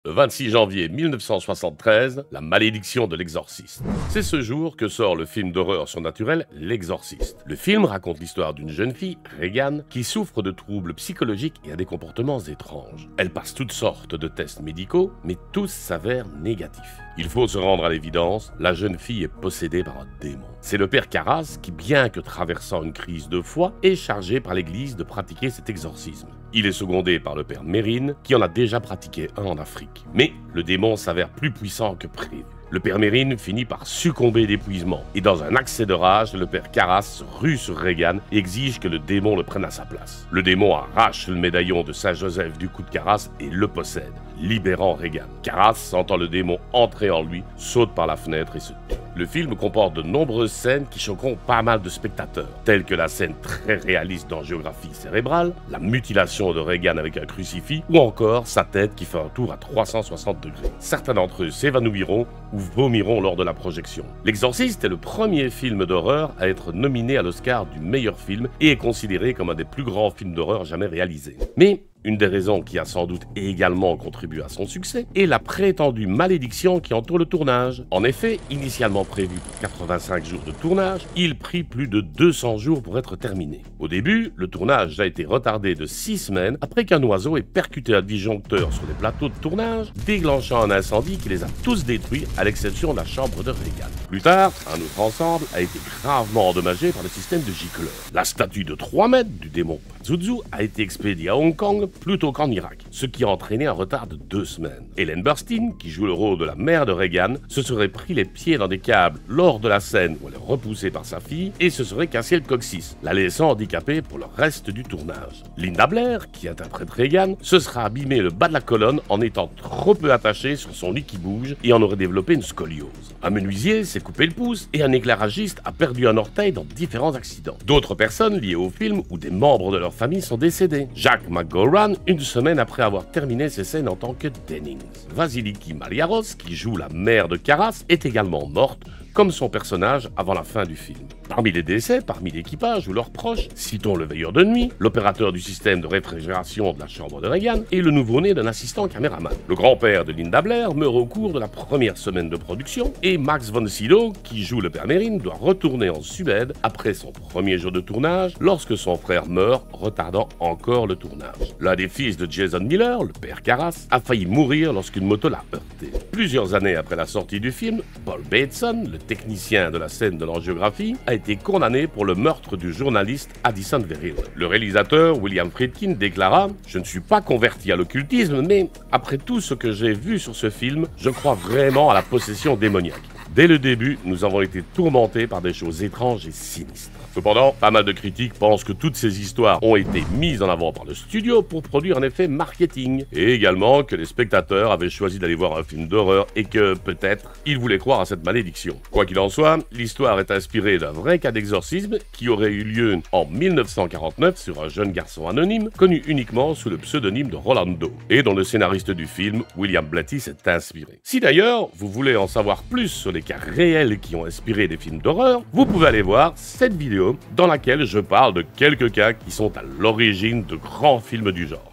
Le 26 janvier 1973, la malédiction de l'exorciste. C'est ce jour que sort le film d'horreur surnaturel L'Exorciste. Le film raconte l'histoire d'une jeune fille, Regan, qui souffre de troubles psychologiques et a des comportements étranges. Elle passe toutes sortes de tests médicaux, mais tous s'avèrent négatifs. Il faut se rendre à l'évidence, la jeune fille est possédée par un démon. C'est le père Carras qui, bien que traversant une crise de foi, est chargé par l'Église de pratiquer cet exorcisme. Il est secondé par le père Mérine, qui en a déjà pratiqué un en Afrique. Mais le démon s'avère plus puissant que prévu. Le père Mérine finit par succomber d'épuisement, et dans un accès de rage, le père Carras rue sur Regan et exige que le démon le prenne à sa place. Le démon arrache le médaillon de Saint-Joseph du cou de Carras et le possède, libérant Regan. Carras, sentant le démon entrer en lui, saute par la fenêtre et se tue. Le film comporte de nombreuses scènes qui choqueront pas mal de spectateurs, telles que la scène très réaliste d'angiographie cérébrale, la mutilation de Regan avec un crucifix, ou encore sa tête qui fait un tour à 360 degrés. Certains d'entre eux s'évanouiront ou vomiront lors de la projection. L'Exorciste est le premier film d'horreur à être nominé à l'Oscar du meilleur film et est considéré comme un des plus grands films d'horreur jamais réalisés. Mais une des raisons qui a sans doute également contribué à son succès est la prétendue malédiction qui entoure le tournage. En effet, initialement prévu pour 85 jours de tournage, il prit plus de 200 jours pour être terminé. Au début, le tournage a été retardé de 6 semaines après qu'un oiseau ait percuté un disjoncteur sur les plateaux de tournage, déclenchant un incendie qui les a tous détruits à l'exception de la chambre de Regan. Plus tard, un autre ensemble a été gravement endommagé par le système de gicleurs. La statue de 3 mètres du démon Pazuzu a été expédiée à Hong Kong plutôt qu'en Irak, ce qui a entraîné un retard de 2 semaines. Ellen Burstyn, qui joue le rôle de la mère de Regan, se serait pris les pieds dans des câbles lors de la scène où elle est repoussée par sa fille et se serait cassé le coccyx, la laissant handicapée pour le reste du tournage. Linda Blair, qui interprète Regan, se sera abîmé le bas de la colonne en étant trop peu attachée sur son lit qui bouge et en aurait développé une scoliose. Un menuisier s'est coupé le pouce et un éclairagiste a perdu un orteil dans différents accidents. D'autres personnes liées au film ou des membres de leur famille sont décédés. Jack McGowan, une semaine après avoir terminé ses scènes en tant que Dennings. Vasiliki Maliaros, qui joue la mère de Carras, est également morte, comme son personnage avant la fin du film. Parmi les décès, parmi l'équipage ou leurs proches, citons le veilleur de nuit, l'opérateur du système de réfrigération de la chambre de Regan et le nouveau-né d'un assistant caméraman. Le grand-père de Linda Blair meurt au cours de la première semaine de production et Max von Sydow, qui joue le père Mérine, doit retourner en Suède après son premier jour de tournage lorsque son frère meurt, retardant encore le tournage. L'un des fils de Jason Miller, le père Carras, a failli mourir lorsqu'une moto l'a heurté. Plusieurs années après la sortie du film, Paul Bateson, le technicien de la scène de l'angiographie, a été condamné pour le meurtre du journaliste Addison Verrill. Le réalisateur William Friedkin déclara « Je ne suis pas converti à l'occultisme, mais après tout ce que j'ai vu sur ce film, je crois vraiment à la possession démoniaque. Dès le début, nous avons été tourmentés par des choses étranges et sinistres. » Cependant, pas mal de critiques pensent que toutes ces histoires ont été mises en avant par le studio pour produire un effet marketing, et également que les spectateurs avaient choisi d'aller voir un film d'horreur et que, peut-être, ils voulaient croire à cette malédiction. Quoi qu'il en soit, l'histoire est inspirée d'un vrai cas d'exorcisme qui aurait eu lieu en 1949 sur un jeune garçon anonyme, connu uniquement sous le pseudonyme de Rolando, et dont le scénariste du film, William Blatty, s'est inspiré. Si d'ailleurs, vous voulez en savoir plus sur les cas réels qui ont inspiré des films d'horreur, vous pouvez aller voir cette vidéo dans laquelle je parle de quelques cas qui sont à l'origine de grands films du genre.